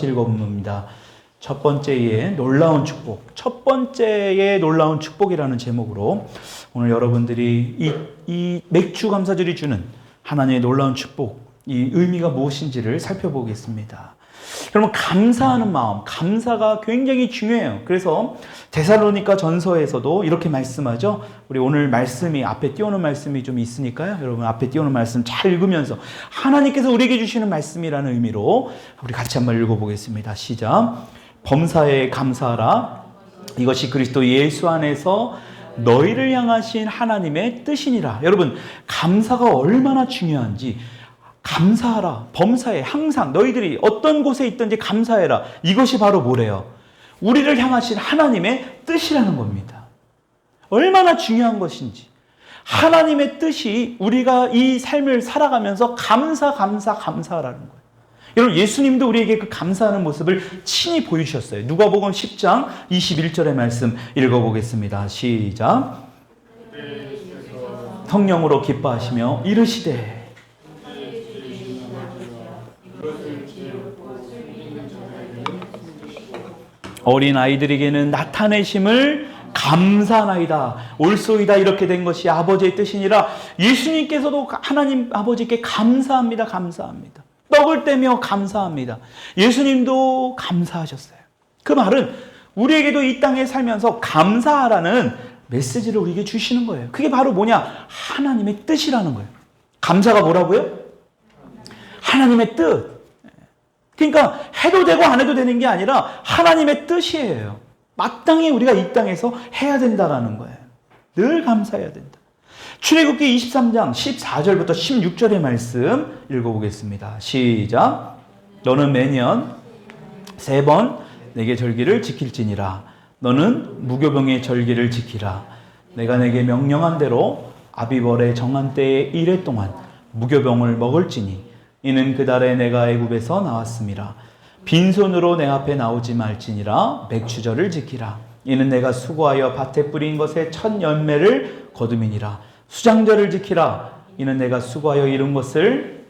읽어봅니다. 첫 번째의 놀라운 축복, 첫 번째의 놀라운 축복이라는 제목으로 오늘 여러분들이 이 맥주 감사절이 주는 하나님의 놀라운 축복, 이 의미가 무엇인지를 살펴보겠습니다. 여러분, 감사하는 마음, 감사가 굉장히 중요해요. 그래서 데살로니가 전서에서도 이렇게 말씀하죠. 우리 오늘 말씀이 앞에 띄워놓은 말씀이 좀 있으니까요. 여러분 앞에 띄워놓은 말씀 잘 읽으면서 하나님께서 우리에게 주시는 말씀이라는 의미로 우리 같이 한번 읽어보겠습니다. 시작. 범사에 감사하라. 이것이 그리스도 예수 안에서 너희를 향하신 하나님의 뜻이니라. 여러분, 감사가 얼마나 중요한지, 감사하라. 범사에 항상 너희들이 어떤 곳에 있든지 감사해라. 이것이 바로 뭐래요? 우리를 향하신 하나님의 뜻이라는 겁니다. 얼마나 중요한 것인지. 하나님의 뜻이 우리가 이 삶을 살아가면서 감사하라는 거예요. 여러분, 예수님도 우리에게 그 감사하는 모습을 친히 보여주셨어요. 누가복음 10장 21절의 말씀 읽어보겠습니다. 시작. 성령으로 기뻐하시며 이르시되 어린 아이들에게는 나타내심을 감사하나이다. 옳소이다. 이렇게 된 것이 아버지의 뜻이니라. 예수님께서도 하나님 아버지께 감사합니다. 감사합니다. 떡을 떼며 감사합니다. 예수님도 감사하셨어요. 그 말은 우리에게도 이 땅에 살면서 감사하라는 메시지를 우리에게 주시는 거예요. 그게 바로 뭐냐? 하나님의 뜻이라는 거예요. 감사가 뭐라고요? 하나님의 뜻. 그러니까 해도 되고 안 해도 되는 게 아니라 하나님의 뜻이에요. 마땅히 우리가 이 땅에서 해야 된다라는 거예요. 늘 감사해야 된다. 출애굽기 23장 14절부터 16절의 말씀 읽어보겠습니다. 시작. 너는 매년 3번 내게 절기를 지킬지니라. 너는 무교병의 절기를 지키라. 내가 내게 명령한 대로 아비벌의 정한 때의 1회 동안 무교병을 먹을지니 이는 그 달에 내가 애굽에서 나왔음이라. 빈손으로 내 앞에 나오지 말지니라. 맥추절을 지키라. 이는 내가 수고하여 밭에 뿌린 것의 첫 열매를 거둠이니라. 수장절을 지키라. 이는 내가 수고하여 이룬 것을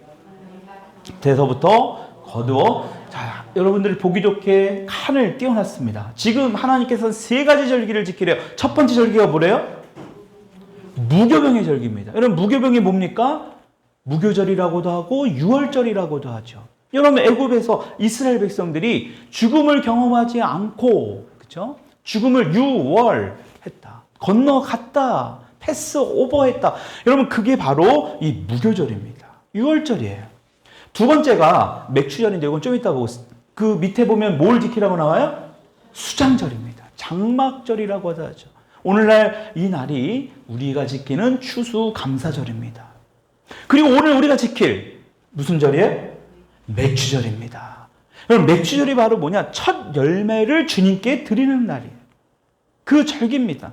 대서부터 거두어. 자, 여러분들 보기 좋게 칸을 띄워놨습니다. 지금 하나님께서 3가지 절기를 지키래요. 첫 번째 절기가 뭐래요? 무교병의 절기입니다. 여러분, 무교병이 뭡니까? 무교절이라고도 하고 유월절이라고도 하죠. 여러분, 애굽에서 이스라엘 백성들이 죽음을 경험하지 않고, 그렇죠? 죽음을 유월했다. 건너갔다. 패스 오버했다. 여러분, 그게 바로 이 무교절입니다. 유월절이에요. 두 번째가 맥추절인데 이건 좀 이따 보고, 그 밑에 보면 뭘 지키라고 나와요? 수장절입니다. 장막절이라고 하죠. 오늘날 이 날이 우리가 지키는 추수감사절입니다. 그리고 오늘 우리가 지킬 무슨 절이에요? 맥추절입니다. 여러분, 맥추절이 바로 뭐냐? 첫 열매를 주님께 드리는 날이에요. 그 절기입니다.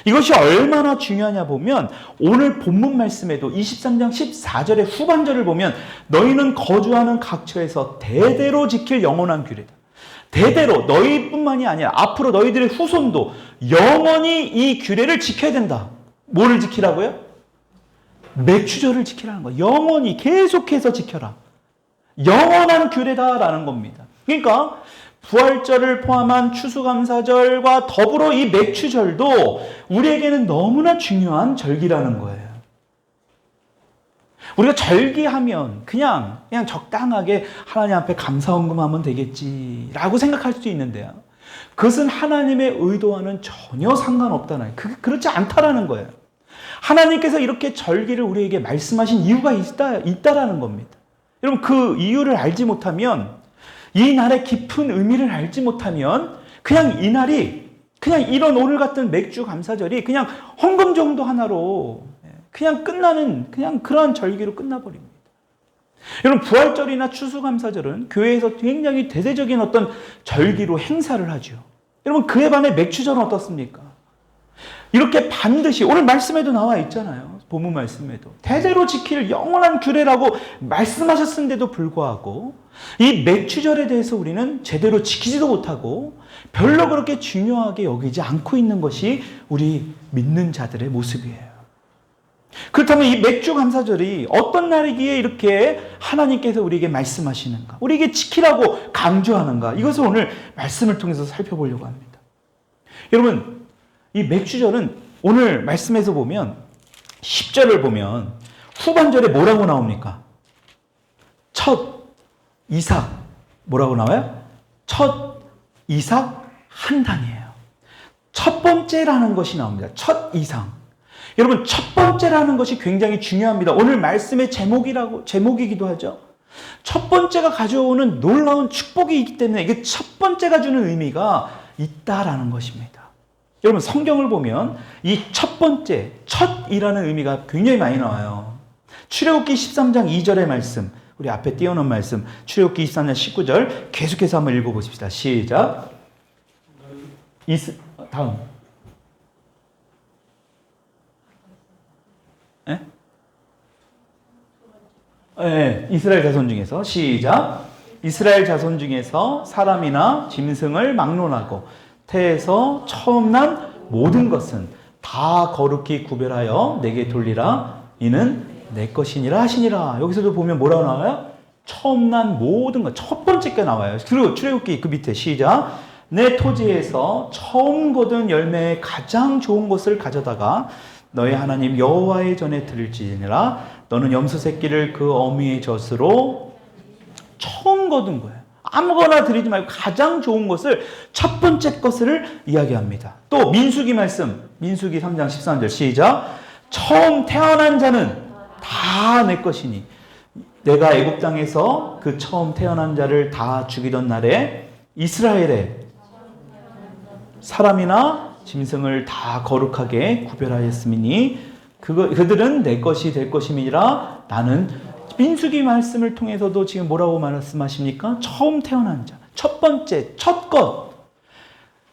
이것이 얼마나 중요하냐 보면 오늘 본문 말씀에도 23장 14절의 후반절을 보면 너희는 거주하는 각처에서 대대로 지킬 영원한 규례다. 대대로 너희뿐만이 아니라 앞으로 너희들의 후손도 영원히 이 규례를 지켜야 된다. 뭐를 지키라고요? 맥추절을 지키라는 거예요. 영원히 계속해서 지켜라. 영원한 규례다라는 겁니다. 그러니까 부활절을 포함한 추수감사절과 더불어 이 맥추절도 우리에게는 너무나 중요한 절기라는 거예요. 우리가 절기하면 그냥 적당하게 하나님 앞에 감사헌금하면 되겠지라고 생각할 수도 있는데요. 그것은 하나님의 의도와는 전혀 상관없다는 거예요. 그렇지 않다라는 거예요. 하나님께서 이렇게 절기를 우리에게 말씀하신 이유가 있다라는 겁니다. 여러분, 그 이유를 알지 못하면, 이 날의 깊은 의미를 알지 못하면 그냥 이 날이 그냥 이런 오늘 같은 맥주 감사절이 그냥 헌금 정도 하나로 그냥 끝나는 그냥 그러한 절기로 끝나버립니다. 여러분, 부활절이나 추수감사절은 교회에서 굉장히 대대적인 어떤 절기로 행사를 하죠. 여러분, 그에 반해 맥추절은 어떻습니까? 이렇게 반드시 오늘 말씀에도 나와 있잖아요. 본문 말씀에도 대대로 지킬 영원한 규례라고 말씀하셨는데도 불구하고 이 맥추절에 대해서 우리는 제대로 지키지도 못하고 별로 그렇게 중요하게 여기지 않고 있는 것이 우리 믿는 자들의 모습이에요. 그렇다면 이 맥주 감사절이 어떤 날이기에 이렇게 하나님께서 우리에게 말씀하시는가? 우리에게 지키라고 강조하는가? 이것을 오늘 말씀을 통해서 살펴보려고 합니다. 여러분, 이 맥주절은 오늘 말씀에서 보면 10절을 보면 후반절에 뭐라고 나옵니까? 첫 이삭 뭐라고 나와요? 첫 이삭 한 단이에요. 첫 번째라는 것이 나옵니다. 첫 이삭. 여러분, 첫 번째라는 것이 굉장히 중요합니다. 오늘 말씀의 제목이기도 하죠. 첫 번째가 가져오는 놀라운 축복이기 때문에 이게 첫 번째가 주는 의미가 있다라는 것입니다. 여러분, 성경을 보면 이 첫 번째, 첫이라는 의미가 굉장히 많이 나와요. 출애굽기 13장 2절의 말씀, 우리 앞에 띄워놓은 말씀, 출애굽기 23장 19절 계속해서 한번 읽어보십시다. 시작. 다음. 이스라엘 자손 중에서 시작. 이스라엘 자손 중에서 사람이나 짐승을 막론하고 태에서 처음 난 모든 것은 다 거룩히 구별하여 내게 돌리라. 이는 내 것이니라 하시니라. 여기서도 보면 뭐라고 나와요? 처음 난 모든 것, 첫 번째 게 나와요. 그리고 출애굽기 그 밑에 시작. 내 토지에서 처음 거둔 열매의 가장 좋은 것을 가져다가 너의 하나님 여호와의 전에 드릴지니라. 너는 염소 새끼를 그 어미의 젖으로 처음 거둔 거예요. 아무거나 드리지 말고 가장 좋은 것을, 첫 번째 것을 이야기합니다. 또 민수기 말씀, 민수기 3장 13절 시작. 처음 태어난 자는 다 내 것이니 내가 애굽 땅에서 그 처음 태어난 자를 다 죽이던 날에 이스라엘에 사람이나 짐승을 다 거룩하게 구별하였으니 그들은 내 것이 될 것임이니라. 나는 민수기 말씀을 통해서도 지금 뭐라고 말씀하십니까? 처음 태어난 자, 첫 번째, 첫 것.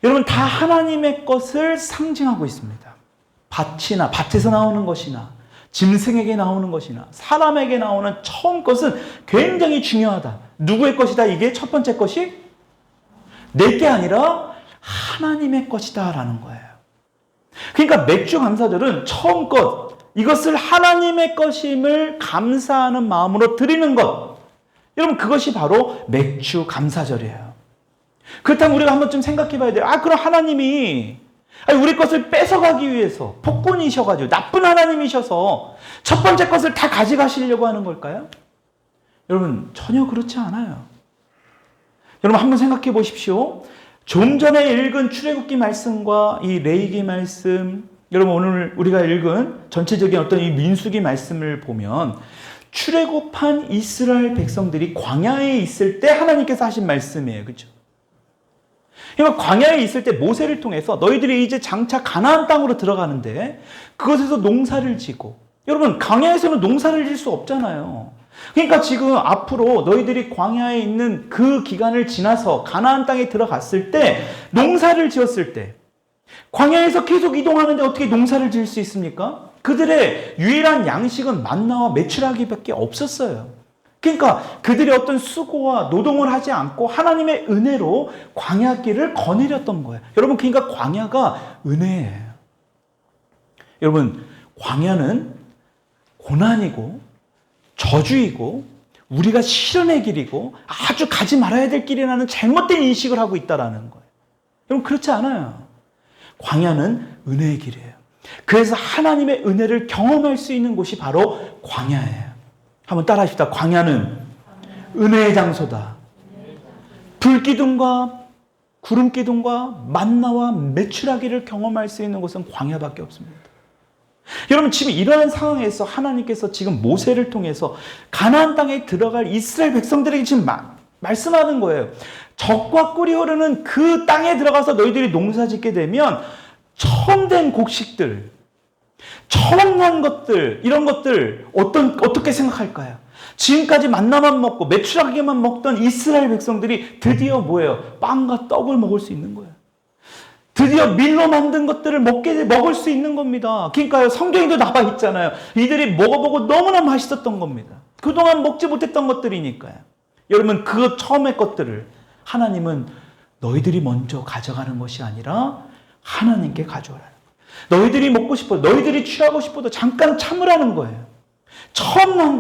여러분, 다 하나님의 것을 상징하고 있습니다. 밭에서 나오는 것이나 짐승에게 나오는 것이나 사람에게 나오는 처음 것은 굉장히 중요하다. 누구의 것이다? 이게 첫 번째 것이 내게 아니라 하나님의 것이다 라는 거예요. 그러니까 맥주 감사절은 처음 것, 이것을 하나님의 것임을 감사하는 마음으로 드리는 것. 여러분, 그것이 바로 맥주 감사절이에요. 그렇다면 우리가 한번 좀 생각해 봐야 돼요. 그럼 하나님이 우리 것을 뺏어가기 위해서 폭군이셔가지고 나쁜 하나님이셔서 첫 번째 것을 다 가져가시려고 하는 걸까요? 여러분, 전혀 그렇지 않아요. 여러분, 한번 생각해 보십시오. 좀 전에 읽은 출애굽기 말씀과 이 레위기 말씀, 여러분 오늘 우리가 읽은 전체적인 어떤 이 민수기 말씀을 보면 출애굽한 이스라엘 백성들이 광야에 있을 때 하나님께서 하신 말씀이에요. 그렇죠? 그러니까 광야에 있을 때 모세를 통해서 너희들이 이제 장차 가나안 땅으로 들어가는데 그것에서 농사를 지고, 여러분 광야에서는 농사를 질 수 없잖아요. 그러니까 지금 앞으로 너희들이 광야에 있는 그 기간을 지나서 가나안 땅에 들어갔을 때, 농사를 지었을 때, 광야에서 계속 이동하는데 어떻게 농사를 지을 수 있습니까? 그들의 유일한 양식은 만나와 메추라기밖에 없었어요. 그러니까 그들이 어떤 수고와 노동을 하지 않고 하나님의 은혜로 광야길을 거느렸던 거예요. 여러분, 그러니까 광야가 은혜예요. 여러분, 광야는 고난이고 저주이고 우리가 실현의 길이고 아주 가지 말아야 될 길이라는 잘못된 인식을 하고 있다는 거예요. 여러분, 그렇지 않아요. 광야는 은혜의 길이에요. 그래서 하나님의 은혜를 경험할 수 있는 곳이 바로 광야예요. 한번 따라 하십시다. 광야는 은혜의 장소다. 불기둥과 구름기둥과 만나와 메추라기를 경험할 수 있는 곳은 광야밖에 없습니다. 여러분, 지금 이러한 상황에서 하나님께서 지금 모세를 통해서 가나안 땅에 들어갈 이스라엘 백성들에게 지금 말씀하는 거예요. 적과 꿀이 흐르는 그 땅에 들어가서 너희들이 농사 짓게 되면 처음 된 곡식들, 처음 난 것들, 이런 것들 어떻게 생각할까요? 지금까지 만나만 먹고 메추라기만 먹던 이스라엘 백성들이 드디어 뭐예요? 빵과 떡을 먹을 수 있는 거예요. 드디어 밀로 만든 것들을 먹을 수 있는 겁니다. 그러니까요, 성경에도 나와 있잖아요. 이들이 먹어보고 너무나 맛있었던 겁니다. 그동안 먹지 못했던 것들이니까요. 여러분, 그 처음의 것들을 하나님은 너희들이 먼저 가져가는 것이 아니라 하나님께 가져오라는 거예요. 너희들이 먹고 싶어, 너희들이 취하고 싶어도 잠깐 참으라는 거예요. 처음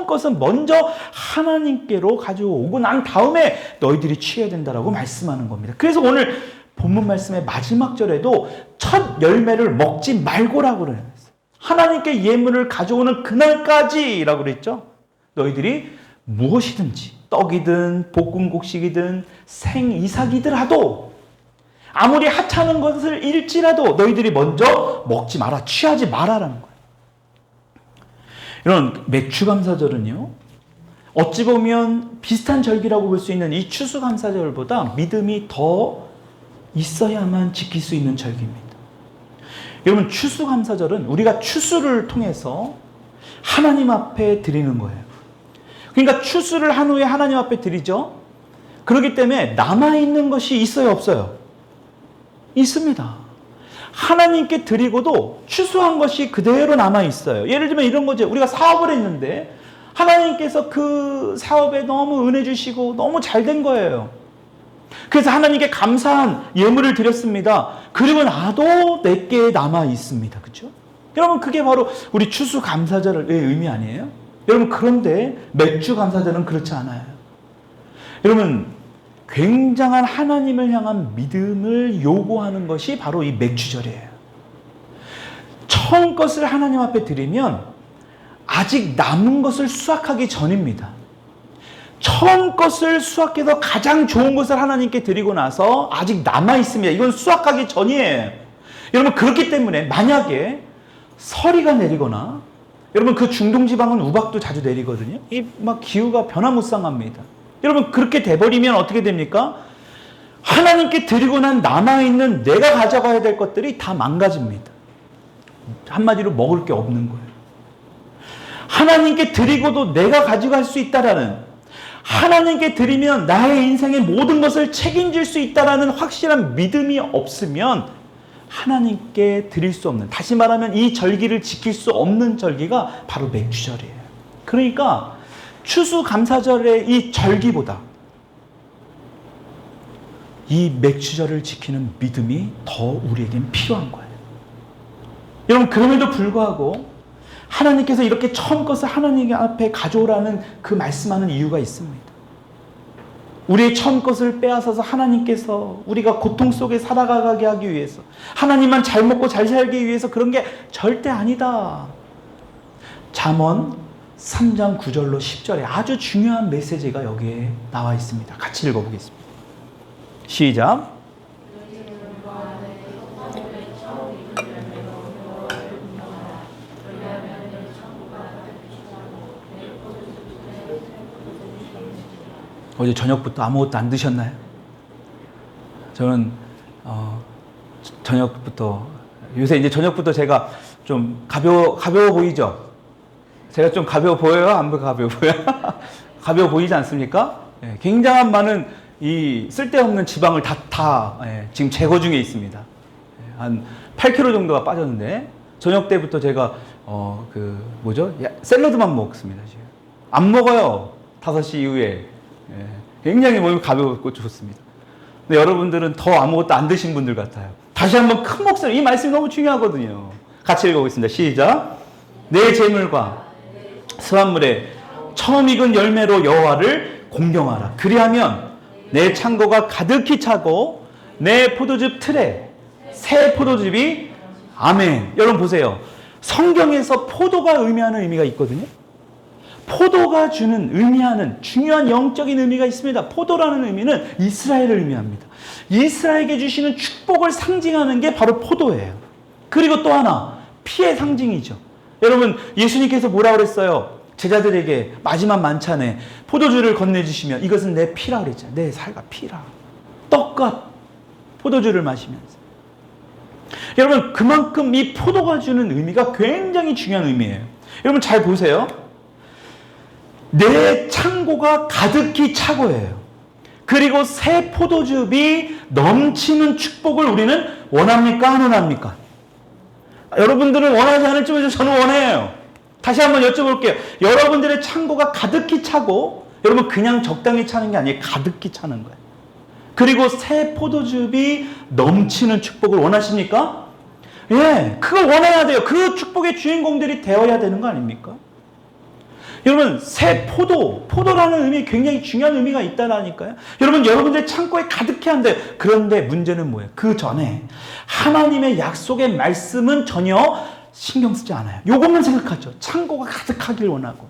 것은 먼저 하나님께로 가져오고 난 다음에 너희들이 취해야 된다라고 말씀하는 겁니다. 그래서 오늘 본문 말씀의 마지막 절에도 첫 열매를 먹지 말고라고 그래요. 하나님께 예물을 가져오는 그날까지라고 그랬죠. 너희들이 무엇이든지 떡이든 볶음곡식이든 생이삭이더라도 아무리 하찮은 것을 일지라도 너희들이 먼저 먹지 마라, 취하지 마라라는 거예요. 이런 맥주감사절은요, 어찌 보면 비슷한 절기라고 볼 수 있는 이 추수감사절보다 믿음이 더 있어야만 지킬 수 있는 절기입니다. 여러분, 추수감사절은 우리가 추수를 통해서 하나님 앞에 드리는 거예요. 그러니까 추수를 한 후에 하나님 앞에 드리죠. 그렇기 때문에 남아있는 것이 있어요, 없어요? 있습니다. 하나님께 드리고도 추수한 것이 그대로 남아있어요. 예를 들면 이런 거죠. 우리가 사업을 했는데 하나님께서 그 사업에 너무 은혜 주시고 너무 잘 된 거예요. 그래서 하나님께 감사한 예물을 드렸습니다. 그리고 나도 내게 남아있습니다. 그렇죠? 여러분, 그게 바로 우리 추수감사절의 의미 아니에요? 여러분, 그런데 맥주감사절은 그렇지 않아요. 여러분, 굉장한 하나님을 향한 믿음을 요구하는 것이 바로 이 맥주절이에요. 처음 것을 하나님 앞에 드리면 아직 남은 것을 수확하기 전입니다. 처음 것을 수확해서 가장 좋은 것을 하나님께 드리고 나서 아직 남아 있습니다. 이건 수확하기 전이에요. 여러분, 그렇기 때문에 만약에 서리가 내리거나, 여러분, 그 중동 지방은 우박도 자주 내리거든요. 이 막 기후가 변화무쌍합니다. 여러분, 그렇게 돼버리면 어떻게 됩니까? 하나님께 드리고 난 남아있는 내가 가져가야 될 것들이 다 망가집니다. 한마디로 먹을 게 없는 거예요. 하나님께 드리고도 내가 가져갈 수 있다라는, 하나님께 드리면 나의 인생의 모든 것을 책임질 수 있다라는 확실한 믿음이 없으면 하나님께 드릴 수 없는, 다시 말하면 이 절기를 지킬 수 없는 절기가 바로 맥주절이에요. 그러니까 추수감사절의 이 절기보다 이 맥주절을 지키는 믿음이 더 우리에겐 필요한 거예요. 여러분, 그럼에도 불구하고 하나님께서 이렇게 처음 것을 하나님 앞에 가져오라는 그 말씀하는 이유가 있습니다. 우리의 처음 것을 빼앗아서 하나님께서 우리가 고통 속에 살아가게 하기 위해서, 하나님만 잘 먹고 잘 살기 위해서 그런 게 절대 아니다. 잠언 3장 9절로 10절에 아주 중요한 메시지가 여기에 나와 있습니다. 같이 읽어보겠습니다. 시작. 어제 저녁부터 아무것도 안 드셨나요? 저는 저녁부터, 요새 이제 저녁부터 제가 좀 가벼워 보이죠? 제가 좀 가벼워 보여요? 안 가벼워 보여요? 가벼워 보이지 않습니까? 예, 굉장한 많은 이 쓸데없는 지방을 지금 제거 중에 있습니다. 예, 한 8kg 정도가 빠졌는데, 저녁 때부터 제가 샐러드만 먹습니다. 지금 안 먹어요. 5시 이후에. 예, 굉장히 몸이 가볍고 좋습니다. 근데 여러분들은 더 아무것도 안 드신 분들 같아요. 다시 한번 큰 목소리, 이 말씀이 너무 중요하거든요. 같이 읽어보겠습니다. 시작. 내 재물과 수확물에 처음 익은 열매로 여호와를 공경하라. 그리하면 내 창고가 가득히 차고 내 포도즙 틀에 새 포도즙이, 아멘. 여러분 보세요. 성경에서 포도가 의미하는 의미가 있거든요. 포도가 의미하는 중요한 영적인 의미가 있습니다. 포도라는 의미는 이스라엘을 의미합니다. 이스라엘에게 주시는 축복을 상징하는 게 바로 포도예요. 그리고 또 하나, 피의 상징이죠. 여러분, 예수님께서 뭐라고 그랬어요? 제자들에게 마지막 만찬에 포도주를 건네주시면 이것은 내 피라 그랬잖아요. 내 살과 피라. 떡과 포도주를 마시면서. 여러분, 그만큼 이 포도가 주는 의미가 굉장히 중요한 의미예요. 여러분, 잘 보세요. 내 창고가 가득히 차고예요. 그리고 새 포도즙이 넘치는 축복을 우리는 원합니까? 안 원합니까? 여러분들은 원하지 않을지 모르지만 저는 원해요. 다시 한번 여쭤볼게요. 여러분들의 창고가 가득히 차고, 여러분 그냥 적당히 차는 게 아니에요. 가득히 차는 거예요. 그리고 새 포도즙이 넘치는 축복을 원하십니까? 예, 그걸 원해야 돼요. 그 축복의 주인공들이 되어야 되는 거 아닙니까? 여러분, 새 포도라는 의미 굉장히 중요한 의미가 있다라니까요. 여러분, 여러분들 창고에 가득해야 한대요. 그런데 문제는 뭐예요? 그 전에 하나님의 약속의 말씀은 전혀 신경 쓰지 않아요. 요것만 생각하죠. 창고가 가득하길 원하고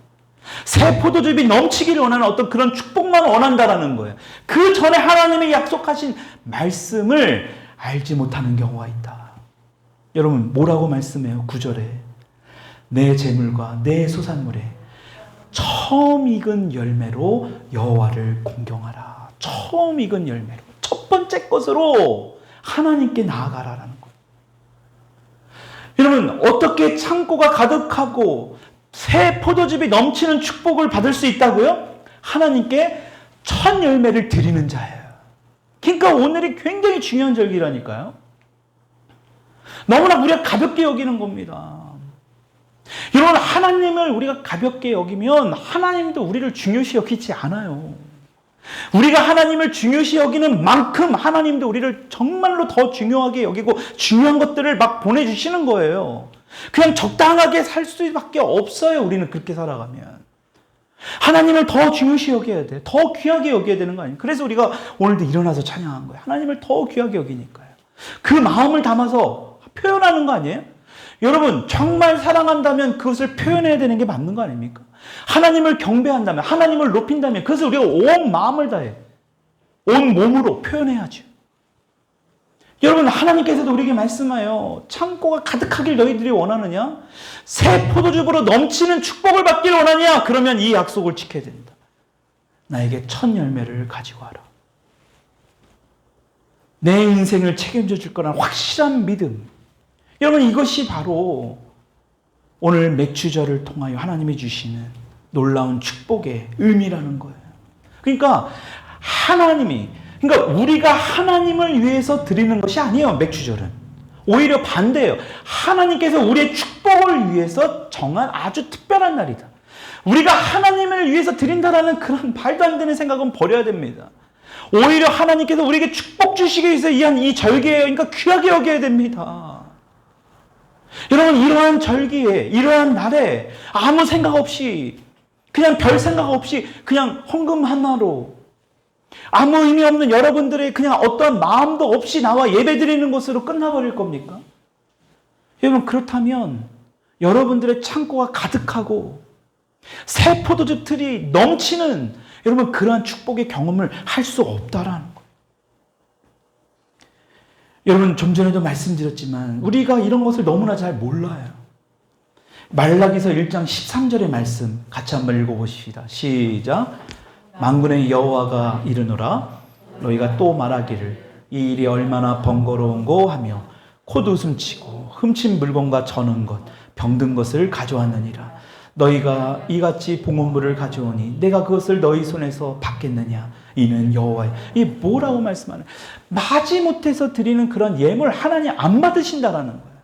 새 포도즙이 넘치기를 원하는 어떤 그런 축복만 원한다라는 거예요. 그 전에 하나님의 약속하신 말씀을 알지 못하는 경우가 있다. 여러분, 뭐라고 말씀해요? 9절에 내 재물과 내 소산물에 처음 익은 열매로 여호와를 공경하라. 처음 익은 열매로, 첫 번째 것으로 하나님께 나아가라라는 거예요. 여러분, 어떻게 창고가 가득하고 새 포도즙이 넘치는 축복을 받을 수 있다고요? 하나님께 첫 열매를 드리는 자예요. 그러니까 오늘이 굉장히 중요한 절기라니까요. 너무나 우리가 가볍게 여기는 겁니다. 여러분, 하나님을 우리가 가볍게 여기면 하나님도 우리를 중요시 여기지 않아요. 우리가 하나님을 중요시 여기는 만큼 하나님도 우리를 정말로 더 중요하게 여기고 중요한 것들을 막 보내주시는 거예요. 그냥 적당하게 살 수밖에 없어요. 우리는 그렇게 살아가면. 하나님을 더 중요시 여겨야 돼. 더 귀하게 여겨야 되는 거 아니에요. 그래서 우리가 오늘도 일어나서 찬양한 거예요. 하나님을 더 귀하게 여기니까요. 그 마음을 담아서 표현하는 거 아니에요? 여러분, 정말 사랑한다면 그것을 표현해야 되는 게 맞는 거 아닙니까? 하나님을 경배한다면, 하나님을 높인다면 그것을 우리가 온 마음을 다해, 온 몸으로 표현해야죠. 여러분, 하나님께서도 우리에게 말씀하여 창고가 가득하길 너희들이 원하느냐? 새 포도즙으로 넘치는 축복을 받길 원하느냐? 그러면 이 약속을 지켜야 된다. 나에게 첫 열매를 가지고 와라. 내 인생을 책임져 줄 거라는 확실한 믿음. 여러분, 이것이 바로 오늘 맥주절을 통하여 하나님이 주시는 놀라운 축복의 의미라는 거예요. 그러니까 우리가 하나님을 위해서 드리는 것이 아니에요, 맥주절은. 오히려 반대예요. 하나님께서 우리의 축복을 위해서 정한 아주 특별한 날이다. 우리가 하나님을 위해서 드린다라는 그런 말도 안 되는 생각은 버려야 됩니다. 오히려 하나님께서 우리에게 축복 주시기 위해서 이한 이 절기예요. 그러니까 귀하게 여겨야 됩니다. 여러분, 이러한 절기에, 이러한 날에 아무 생각 없이, 그냥 별 생각 없이 그냥 헌금 하나로 아무 의미 없는 여러분들의 그냥 어떠한 마음도 없이 나와 예배드리는 것으로 끝나버릴 겁니까? 여러분, 그렇다면 여러분들의 창고가 가득하고 새 포도즙 틀이 넘치는 여러분 그러한 축복의 경험을 할 수 없다라는 거예요. 여러분, 좀 전에도 말씀드렸지만 우리가 이런 것을 너무나 잘 몰라요. 말라기서 1장 13절의 말씀 같이 한번 읽어보십시다. 시작. 만군의 여호와가 이르노라 너희가 또 말하기를 이 일이 얼마나 번거로운고 하며 콧웃음치고 훔친 물건과 저는 것 병든 것을 가져왔느니라. 너희가 이같이 봉헌물을 가져오니 내가 그것을 너희 손에서 받겠느냐. 이는 여호와의. 이 뭐라고 말씀하는? 마지못해서 드리는 그런 예물 하나님 안 받으신다라는 거예요.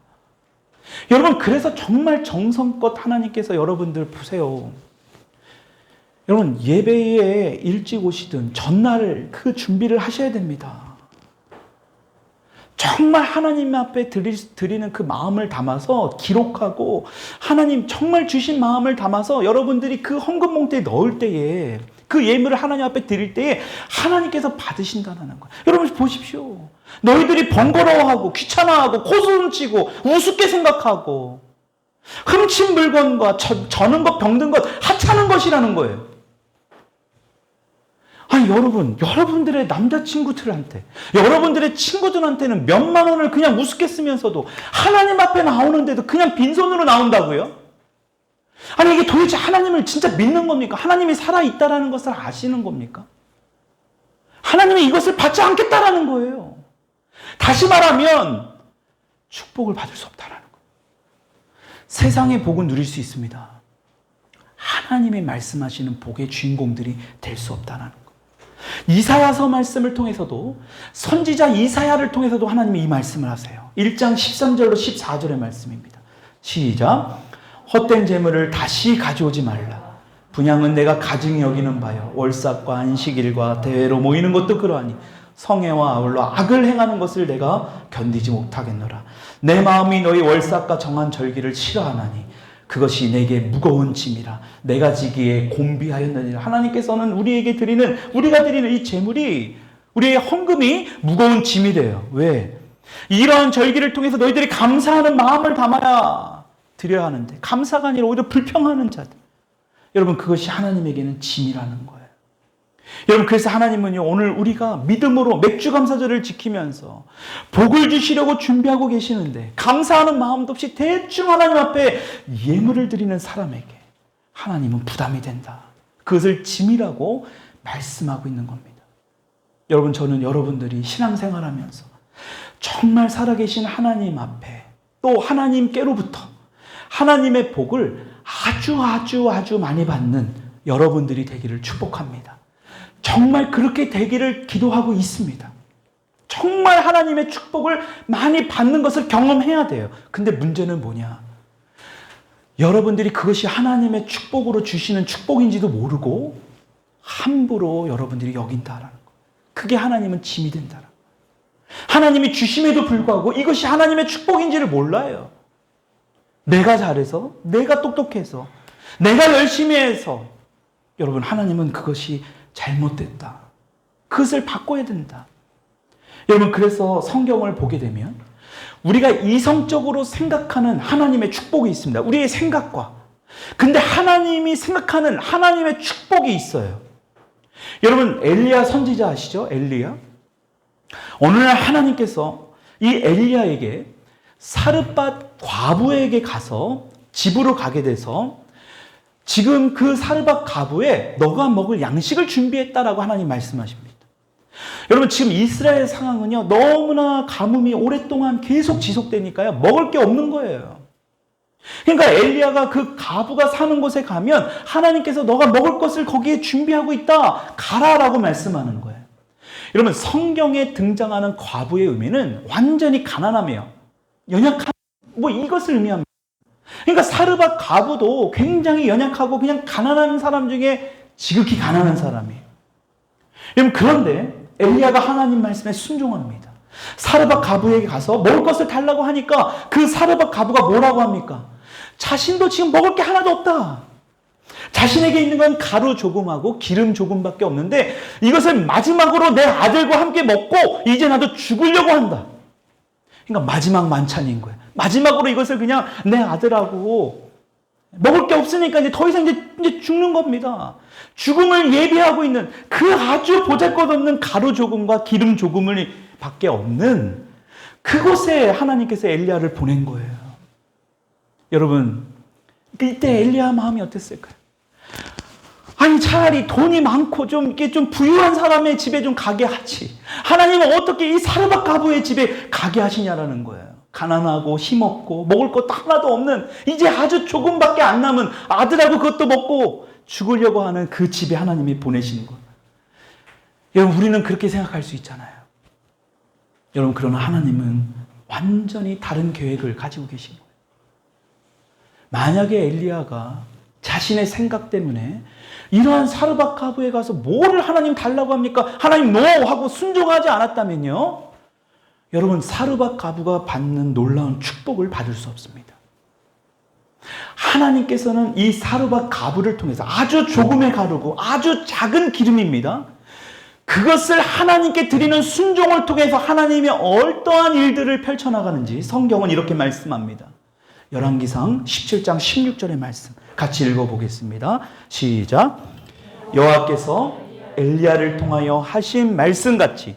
여러분, 그래서 정말 정성껏 하나님께서 여러분들 보세요. 여러분, 예배에 일찍 오시든 전날 그 준비를 하셔야 됩니다. 정말 하나님 앞에 드리는 그 마음을 담아서 기록하고 하나님 정말 주신 마음을 담아서 여러분들이 그 헌금 봉투에 넣을 때에 그 예물을 하나님 앞에 드릴 때에 하나님께서 받으신다는 거예요. 여러분 보십시오. 너희들이 번거로워하고 귀찮아하고 코스름치고 우습게 생각하고 훔친 물건과 저는 것 병든 것 하찮은 것이라는 거예요. 아니 여러분, 여러분들의 남자친구들한테, 여러분들의 친구들한테는 몇만 원을 그냥 우습게 쓰면서도 하나님 앞에 나오는데도 그냥 빈손으로 나온다고요? 아니 이게 도대체 하나님을 진짜 믿는 겁니까? 하나님이 살아있다라는 것을 아시는 겁니까? 하나님이 이것을 받지 않겠다라는 거예요. 다시 말하면 축복을 받을 수 없다라는 거예요. 세상의 복은 누릴 수 있습니다. 하나님이 말씀하시는 복의 주인공들이 될 수 없다라는 거예요. 이사야서 말씀을 통해서도 선지자 이사야를 통해서도 하나님이 이 말씀을 하세요. 1장 13절로 14절의 말씀입니다. 시작. 헛된 재물을 다시 가져오지 말라. 분향은 내가 가증히 여기는 바요. 월삭과 안식일과 대회로 모이는 것도 그러하니 성애와 아울러 악을 행하는 것을 내가 견디지 못하겠노라. 내 마음이 너희 월삭과 정한 절기를 싫어하나니 그것이 내게 무거운 짐이라. 내가 지기에 곤비하였느니라. 하나님께서는 우리가 드리는 이 제물이, 우리의 헌금이 무거운 짐이래요. 왜? 이러한 절기를 통해서 너희들이 감사하는 마음을 담아야 드려야 하는데, 감사가 아니라 오히려 불평하는 자들. 여러분, 그것이 하나님에게는 짐이라는 거예요. 여러분, 그래서 하나님은요, 오늘 우리가 믿음으로 맥주감사절을 지키면서 복을 주시려고 준비하고 계시는데, 감사하는 마음도 없이 대충 하나님 앞에 예물을 드리는 사람에게 하나님은 부담이 된다. 그것을 짐이라고 말씀하고 있는 겁니다. 여러분, 저는 여러분들이 신앙생활하면서 정말 살아계신 하나님 앞에, 또 하나님께로부터 하나님의 복을 아주 많이 받는 여러분들이 되기를 축복합니다. 정말 그렇게 되기를 기도하고 있습니다. 정말 하나님의 축복을 많이 받는 것을 경험해야 돼요. 근데 문제는 뭐냐? 여러분들이 그것이 하나님의 축복으로 주시는 축복인지도 모르고 함부로 여러분들이 여긴다라는 거. 그게 하나님은 짐이 된다라는 거. 하나님이 주심에도 불구하고 이것이 하나님의 축복인지를 몰라요. 내가 잘해서, 내가 똑똑해서, 내가 열심히 해서. 여러분, 하나님은 그것이 잘못됐다. 그것을 바꿔야 된다. 여러분, 그래서 성경을 보게 되면 우리가 이성적으로 생각하는 하나님의 축복이 있습니다. 우리의 생각과. 근데 하나님이 생각하는 하나님의 축복이 있어요. 여러분, 엘리야 선지자 아시죠? 엘리야. 어느 날 하나님께서 이 엘리야에게 사르밧 과부에게 가서 집으로 가게 돼서 지금 그 사르밧 과부에 너가 먹을 양식을 준비했다라고 하나님 말씀하십니다. 여러분, 지금 이스라엘 상황은요, 너무나 가뭄이 오랫동안 계속 지속되니까요, 먹을 게 없는 거예요. 그러니까 엘리야가 그 과부가 사는 곳에 가면 하나님께서 너가 먹을 것을 거기에 준비하고 있다, 가라라고 말씀하는 거예요. 여러분, 성경에 등장하는 과부의 의미는 완전히 가난함이에요. 연약한, 이것을 의미합니다. 그러니까 사르밧 과부도 굉장히 연약하고 그냥 가난한 사람 중에 지극히 가난한 사람이에요. 여러분, 그런데 엘리야가 하나님 말씀에 순종합니다. 사르밧 과부에게 가서 먹을 것을 달라고 하니까 그 사르밧 과부가 뭐라고 합니까? 자신도 지금 먹을 게 하나도 없다. 자신에게 있는 건 가루 조금하고 기름 조금밖에 없는데 이것을 마지막으로 내 아들과 함께 먹고 이제 나도 죽으려고 한다. 그러니까 마지막 만찬인 거예요. 마지막으로 이것을 그냥 내 아들하고 먹을 게 없으니까 이제 더 이상 이제 죽는 겁니다. 죽음을 예비하고 있는 그 아주 보잘것없는 가루 조금과 기름 조금을 밖에 없는 그곳에 하나님께서 엘리야를 보낸 거예요. 여러분, 이때 엘리야 마음이 어땠을까요? 아니, 차라리 돈이 많고 이렇게 좀 부유한 사람의 집에 좀 가게 하지. 하나님은 어떻게 이 사르밧 과부의 집에 가게 하시냐라는 거예요. 가난하고 힘없고 먹을 것도 하나도 없는, 이제 아주 조금밖에 안 남은 아들하고 그것도 먹고 죽으려고 하는 그 집에 하나님이 보내시는 거예요. 여러분, 우리는 그렇게 생각할 수 있잖아요. 여러분, 그러나 하나님은 완전히 다른 계획을 가지고 계신 거예요. 만약에 엘리야가 자신의 생각 때문에 이러한 사르밧 과부에 가서 뭐를 하나님 달라고 합니까? 하나님 노 하고 순종하지 않았다면요, 여러분, 사르밧 과부가 받는 놀라운 축복을 받을 수 없습니다. 하나님께서는 이 사르밧 과부를 통해서 아주 조금의 가루고 아주 작은 기름입니다. 그것을 하나님께 드리는 순종을 통해서 하나님이 어떠한 일들을 펼쳐나가는지 성경은 이렇게 말씀합니다. 열왕기상 17장 16절의 말씀 같이 읽어보겠습니다. 시작. 여호와께서 엘리야를 통하여 하신 말씀같이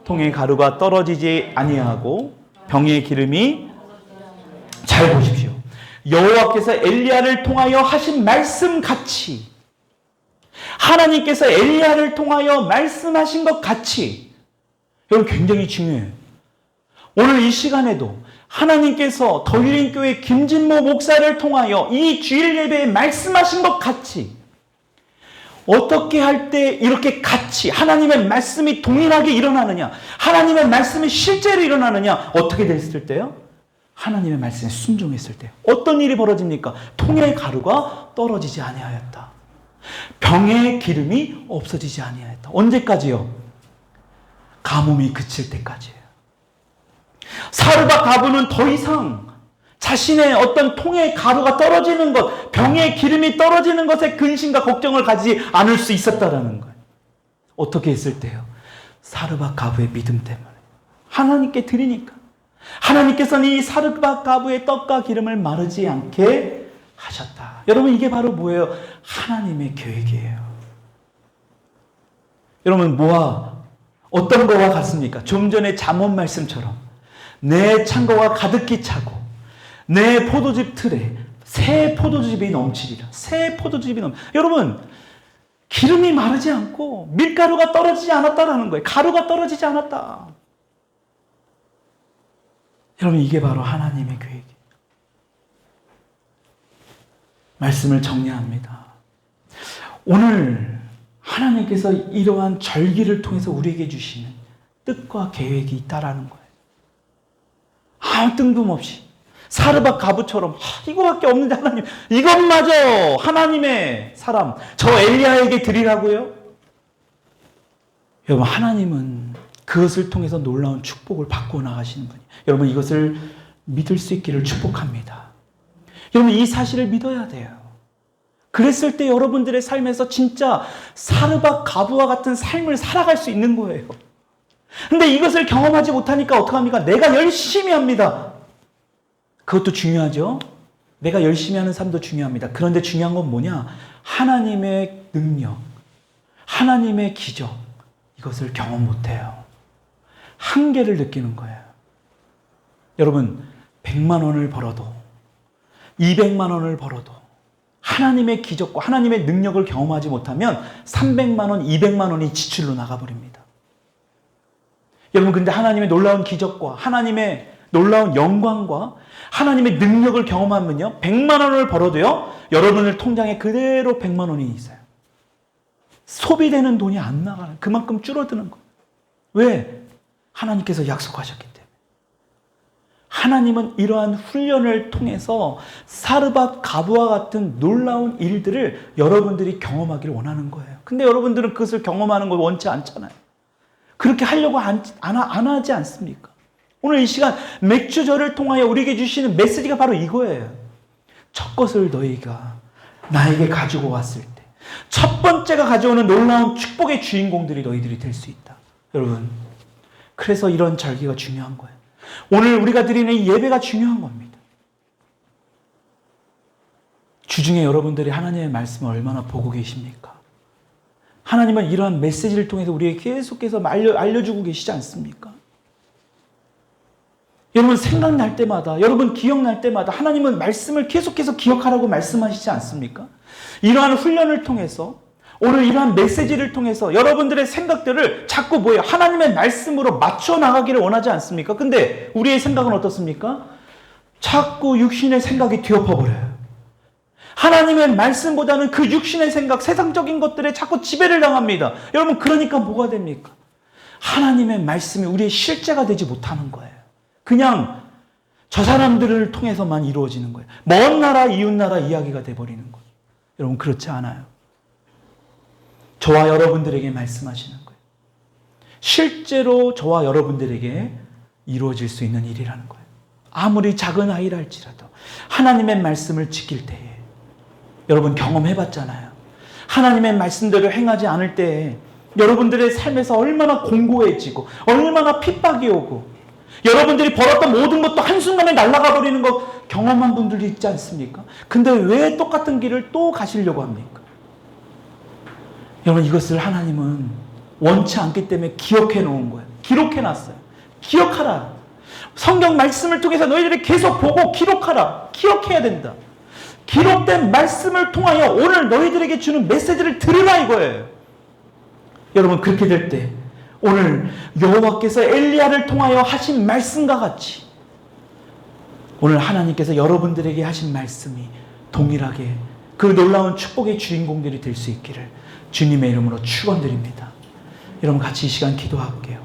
통의 가루가 떨어지지 아니하고 병의 기름이, 잘 보십시오. 여호와께서 엘리야를 통하여 하신 말씀같이, 하나님께서 엘리야를 통하여 말씀하신 것 같이. 여러분, 굉장히 중요해요. 오늘 이 시간에도 하나님께서 더힐링교회 김진모 목사를 통하여 이 주일 예배에 말씀하신 것 같이, 어떻게 할 때 이렇게 같이 하나님의 말씀이 동일하게 일어나느냐, 하나님의 말씀이 실제로 일어나느냐, 어떻게 됐을 때요? 하나님의 말씀에 순종했을 때. 어떤 일이 벌어집니까? 통의 가루가 떨어지지 아니하였다. 병의 기름이 없어지지 아니하였다. 언제까지요? 가뭄이 그칠 때까지예요. 사르밧 가부는 더 이상 자신의 어떤 통에 가루가 떨어지는 것, 병에 기름이 떨어지는 것에 근심과 걱정을 가지지 않을 수 있었다라는 거예요. 어떻게 했을 때요? 사르밧 가부의 믿음 때문에. 하나님께 드리니까. 하나님께서는 이 사르밧 가부의 떡과 기름을 마르지 않게 하셨다. 여러분, 이게 바로 뭐예요? 하나님의 계획이에요. 여러분, 어떤 거와 같습니까? 좀 전에 잠언 말씀처럼 내 창고가 가득히 차고 내 포도즙 틀에 새 포도즙이 넘치리라. 새 포도즙이 여러분, 기름이 마르지 않고 밀가루가 떨어지지 않았다라는 거예요. 가루가 떨어지지 않았다. 여러분, 이게 바로 하나님의 계획이에요. 말씀을 정리합니다. 오늘 하나님께서 이러한 절기를 통해서 우리에게 주시는 뜻과 계획이 있다라는 거예요. 아무 뜬금없이 사르밧 가부처럼 이거밖에 없는데 하나님, 이것마저 하나님의 사람 저 엘리야에게 드리라고요? 여러분, 하나님은 그것을 통해서 놀라운 축복을 받고 나가시는 분이에요. 여러분, 이것을 믿을 수 있기를 축복합니다. 여러분, 이 사실을 믿어야 돼요. 그랬을 때 여러분들의 삶에서 진짜 사르밧 가부와 같은 삶을 살아갈 수 있는 거예요. 근데 이것을 경험하지 못하니까 어떡합니까? 내가 열심히 합니다. 그것도 중요하죠. 내가 열심히 하는 삶도 중요합니다. 그런데 중요한 건 뭐냐? 하나님의 능력, 하나님의 기적, 이것을 경험 못해요. 한계를 느끼는 거예요. 여러분, 100만 원을 벌어도 200만 원을 벌어도 하나님의 기적과 하나님의 능력을 경험하지 못하면 300만 원, 200만 원이 지출로 나가버립니다. 여러분, 근데 하나님의 놀라운 기적과 하나님의 놀라운 영광과 하나님의 능력을 경험하면요, 100만 원을 벌어도요, 여러분의 통장에 그대로 100만 원이 있어요. 소비되는 돈이 안 나가는, 그만큼 줄어드는 거예요. 왜? 하나님께서 약속하셨기 때문에. 하나님은 이러한 훈련을 통해서 사르밧 가부와 같은 놀라운 일들을 여러분들이 경험하기를 원하는 거예요. 근데 여러분들은 그것을 경험하는 걸 원치 않잖아요. 그렇게 하려고 안 하지 않습니까? 오늘 이 시간 맥주절을 통하여 우리에게 주시는 메시지가 바로 이거예요. 첫 것을 너희가 나에게 가지고 왔을 때 첫 번째가 가져오는 놀라운 축복의 주인공들이 너희들이 될 수 있다. 여러분, 그래서 이런 절기가 중요한 거예요. 오늘 우리가 드리는 이 예배가 중요한 겁니다. 주중에 여러분들이 하나님의 말씀을 얼마나 보고 계십니까? 하나님은 이러한 메시지를 통해서 우리에게 계속해서 알려주고 계시지 않습니까? 여러분, 생각날 때마다, 여러분 기억날 때마다 하나님은 말씀을 계속해서 기억하라고 말씀하시지 않습니까? 이러한 훈련을 통해서, 오늘 이러한 메시지를 통해서 여러분들의 생각들을 자꾸 뭐예요? 하나님의 말씀으로 맞춰 나가기를 원하지 않습니까? 근데 우리의 생각은 어떻습니까? 자꾸 육신의 생각이 뒤엎어버려요. 하나님의 말씀보다는 그 육신의 생각, 세상적인 것들에 자꾸 지배를 당합니다. 여러분, 그러니까 뭐가 됩니까? 하나님의 말씀이 우리의 실제가 되지 못하는 거예요. 그냥 저 사람들을 통해서만 이루어지는 거예요. 먼 나라, 이웃 나라 이야기가 돼버리는 거예요. 여러분, 그렇지 않아요. 저와 여러분들에게 말씀하시는 거예요. 실제로 저와 여러분들에게 이루어질 수 있는 일이라는 거예요. 아무리 작은 아이랄지라도 하나님의 말씀을 지킬 때에, 여러분 경험해봤잖아요. 하나님의 말씀대로 행하지 않을 때에 여러분들의 삶에서 얼마나 공고해지고 얼마나 핍박이 오고 여러분들이 벌었던 모든 것도 한순간에 날아가 버리는 것 경험한 분들이 있지 않습니까? 근데 왜 똑같은 길을 또 가시려고 합니까? 여러분, 이것을 하나님은 원치 않기 때문에 기억해 놓은 거예요. 기록해 놨어요. 기억하라. 성경 말씀을 통해서 너희들이 계속 보고 기록하라. 기억해야 된다. 기록된 말씀을 통하여 오늘 너희들에게 주는 메시지를 들으라 이거예요. 여러분, 그렇게 될 때 오늘 여호와께서 엘리야를 통하여 하신 말씀과 같이 오늘 하나님께서 여러분들에게 하신 말씀이 동일하게 그 놀라운 축복의 주인공들이 될 수 있기를 주님의 이름으로 축원드립니다. 여러분, 같이 이 시간 기도할게요.